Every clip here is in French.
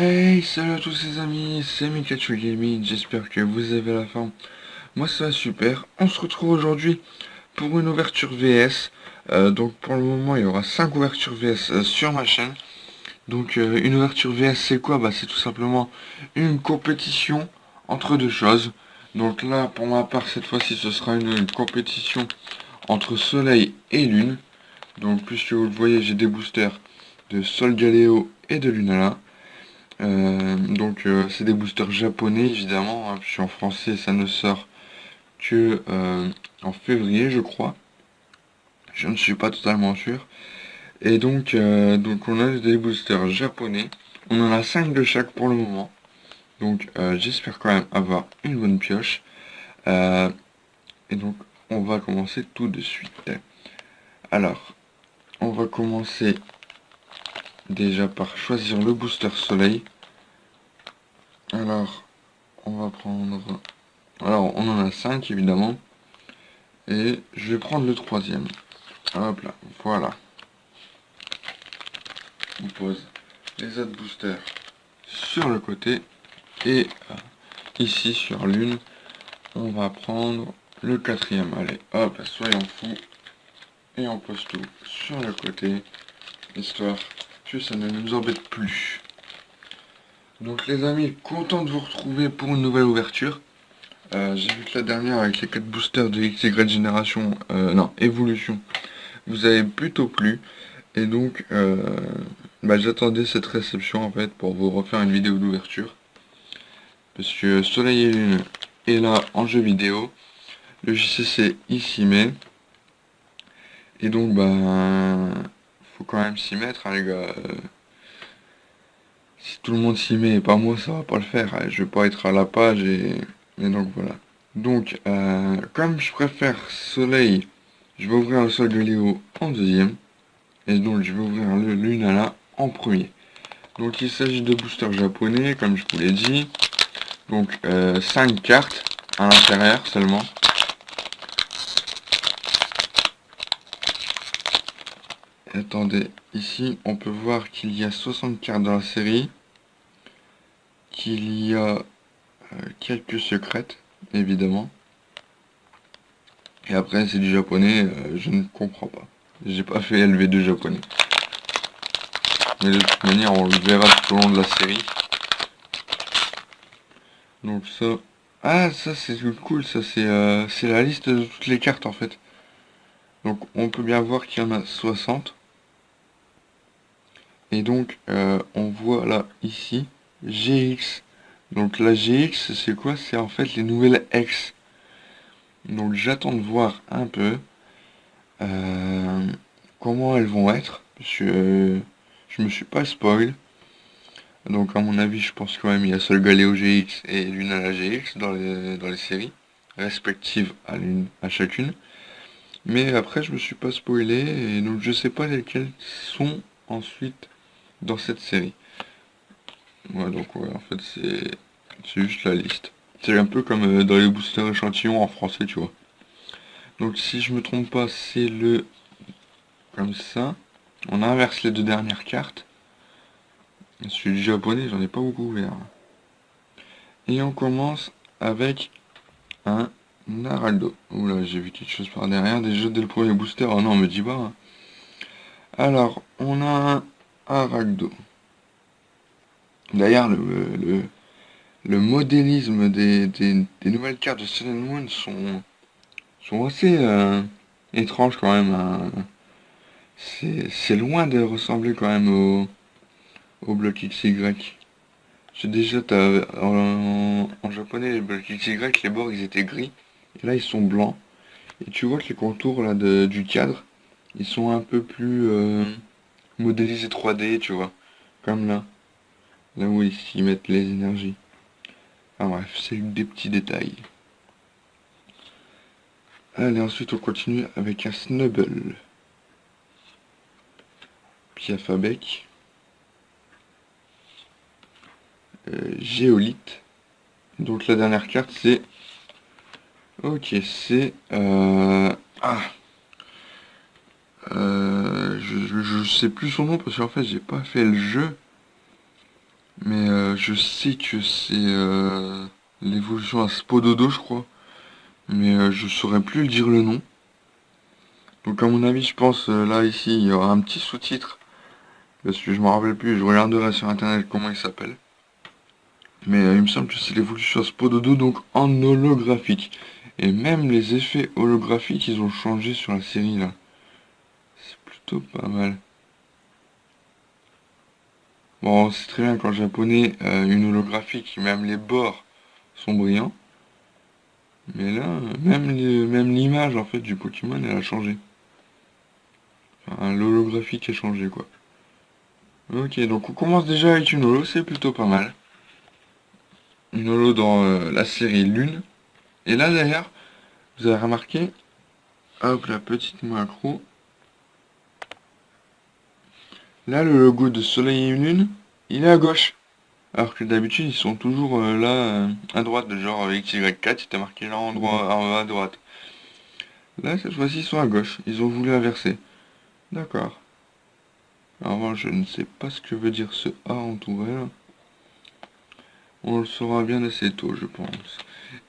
Hey, salut à tous les amis, c'est Mikachu Gaming, j'espère que vous avez la forme. Moi ça va super, on se retrouve aujourd'hui pour une ouverture VS. Donc pour le moment il y aura 5 ouvertures VS sur ma chaîne. Donc une ouverture VS c'est quoi? Bah c'est tout simplement une compétition entre deux choses. Donc là pour ma part cette fois-ci ce sera une compétition entre Soleil et Lune. Donc puisque vous le voyez j'ai des boosters de Sol Galeo et de Lunala. C'est des boosters japonais évidemment, hein, puis en français ça ne sort que en février je crois. Je ne suis pas totalement sûr. Et donc on a des boosters japonais. On en a 5 de chaque pour le moment. Donc j'espère quand même avoir une bonne pioche. Euh, et donc on va commencer tout de suite. Alors, on va commencer déjà par choisir le booster soleil. Alors, on va prendre. Alors, on en a 5 évidemment. Et je vais prendre le troisième. Hop là, voilà. On pose les autres boosters sur le côté. Et ici sur l'une, on va prendre le quatrième. Allez, hop, soyons fous. Et on pose tout sur le côté. Histoire que ça ne nous embête plus. Donc les amis, content de vous retrouver pour une nouvelle ouverture. J'ai vu que la dernière avec les 4 boosters de XY Génération, non, Évolution, vous avez plutôt plu. Et donc, j'attendais cette réception en fait pour vous refaire une vidéo d'ouverture. Parce que Soleil et Lune est là en jeu vidéo. Le JCC il s'y met. Et donc, faut quand même s'y mettre, hein, les gars. Si tout le monde s'y met et pas moi, ça va pas le faire. Je vais pas être à la page et donc voilà. Donc, comme je préfère Soleil, je vais ouvrir le Sol de Léo en deuxième. Et donc, je vais ouvrir le Lunala en premier. Donc, il s'agit de boosters japonais, comme je vous l'ai dit. Donc, 5 cartes à l'intérieur seulement. Attendez, ici, on peut voir qu'il y a 60 cartes dans la série. Qu'il y a quelques secrètes, évidemment. Et après, c'est du japonais, je ne comprends pas. J'ai pas fait LV2 japonais. Mais de toute manière, on le verra tout au long de la série. Donc ça... Ah, ça c'est cool, ça c'est la liste de toutes les cartes en fait. Donc on peut bien voir qu'il y en a 60. Et donc on voit là, ici, GX. Donc la GX, c'est quoi? C'est en fait les nouvelles X. Donc j'attends de voir un peu comment elles vont être. Parce que je me suis pas spoil. Donc à mon avis, je pense quand même il y a Sol Galeo GX et Lunala GX dans les séries, respectives à chacune. Mais après, je me suis pas spoilé, et donc je sais pas lesquelles sont ensuite dans cette série. Ouais, donc ouais, en fait, c'est juste la liste. C'est un peu comme dans les boosters échantillons en français, tu vois. Donc si je me trompe pas, c'est le... comme ça. On inverse les deux dernières cartes. Celui du japonais, j'en ai pas beaucoup ouvert. Et on commence avec un Naraldo. Oula, j'ai vu quelque chose par derrière. Déjà dès le premier booster. Oh non, me dis pas, hein. Alors, on a un Aragdo. D'ailleurs, le modélisme des nouvelles cartes de Sun and Moon sont assez étranges quand même, hein. C'est loin de ressembler quand même au bloc XY. C'est déjà, en japonais, les blocs XY, les bords ils étaient gris. Et là, ils sont blancs. Et tu vois que les contours là, du cadre, ils sont un peu plus modélisés 3D, tu vois. Comme là. Là où ils mettent les énergies. Enfin bref, c'est des petits détails. Allez, ensuite on continue avec un Snubble. Piafabec. Géolite. Donc la dernière carte c'est... Ok, c'est... je sais plus son nom parce qu'en fait j'ai pas fait le jeu. Mais je sais que c'est l'évolution à Spododo, je crois. Mais je saurais plus dire le nom. Donc à mon avis, je pense là ici, il y aura un petit sous-titre. Parce que je me rappelle plus, je regarderai sur internet comment il s'appelle. Mais il me semble que c'est l'évolution à Spododo, donc en holographique. Et même les effets holographiques, ils ont changé sur la série là. C'est plutôt pas mal. Bon, c'est très bien qu'en japonais, une holographique, même les bords sont brillants. Mais là, même l'image en fait du Pokémon, elle a changé. Enfin, l'holographique a changé quoi. Ok, donc on commence déjà avec une holo, c'est plutôt pas mal. Une holo dans la série Lune. Et là derrière, vous avez remarqué, hop, la petite macro. Là, le logo de Soleil et Lune, il est à gauche. Alors que d'habitude, ils sont toujours là, à droite, genre avec Y4, c'était marqué là en droit, en bas à droite. Là, cette fois-ci, ils sont à gauche. Ils ont voulu inverser. D'accord. Alors moi, je ne sais pas ce que veut dire ce A entouré là. On le saura bien assez tôt, je pense.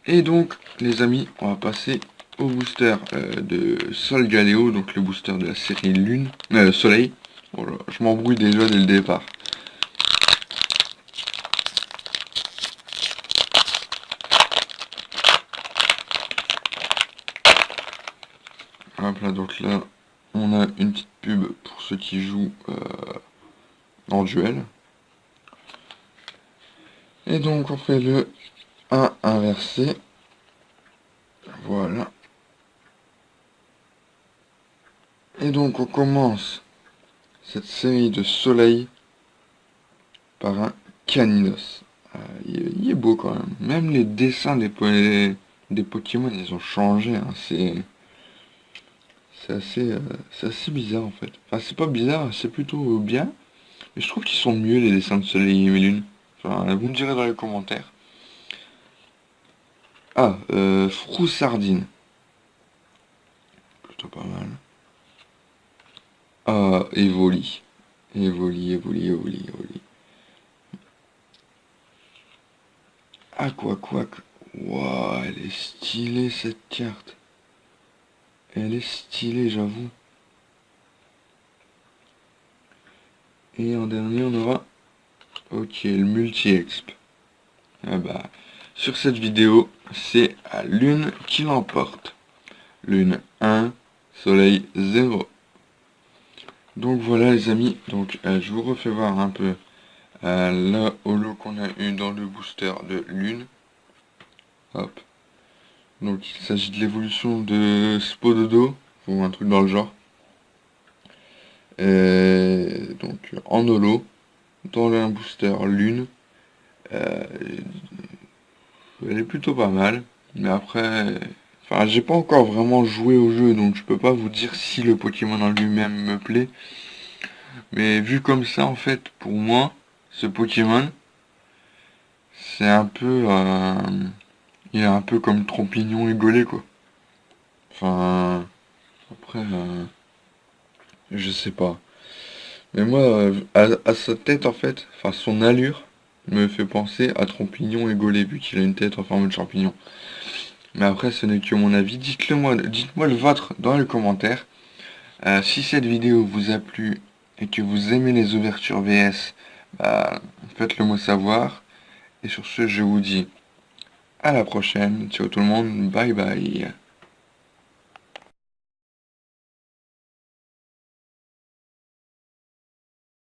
Et donc, les amis, on va passer au booster de Sol Galeo, donc le booster de la série Lune, Soleil. Oh là, je m'embrouille déjà dès le départ. Hop là, donc là, on a une petite pub pour ceux qui jouent en duel. Et donc, on fait le 1 inversé. Voilà. Et donc, on commence cette série de soleil par un Caninos. Il est beau quand même. Même les dessins des Pokémon, ils ont changé. Hein. C'est assez bizarre en fait. Enfin, c'est pas bizarre, c'est plutôt bien. Mais je trouve qu'ils sont mieux les dessins de Soleil et Lune. Enfin, vous me direz dans les commentaires. Ah, Froussardine. Plutôt pas mal. Ah, Evoli. Evoli. Aquaquack. Waouh, elle est stylée cette carte. Elle est stylée, j'avoue. Et en dernier, on aura... Ok, le multi-exp. Ah bah, sur cette vidéo, c'est à Lune qui l'emporte. Lune 1, Soleil 0. Donc voilà les amis, donc je vous refais voir un peu la holo qu'on a eu dans le booster de Lune. Hop. Donc il s'agit de l'évolution de Spododo, ou un truc dans le genre. Donc en holo, dans un booster Lune. Euh, Elle est plutôt pas mal. Mais après, enfin, j'ai pas encore vraiment joué au jeu, donc je peux pas vous dire si le Pokémon en lui-même me plaît. Mais vu comme ça, en fait, pour moi, ce Pokémon, c'est un peu, il est un peu comme Trompignon et Golé, quoi. Enfin, après, je sais pas. Mais moi, à sa tête, en fait, enfin, son allure me fait penser à Trompignon et Golé, vu qu'il a une tête en forme de champignon. Mais après, ce n'est que mon avis. Dites-moi le vôtre dans les commentaires. Si cette vidéo vous a plu et que vous aimez les ouvertures VS, bah, faites-le moi savoir. Et sur ce, je vous dis à la prochaine. Ciao tout le monde, bye bye.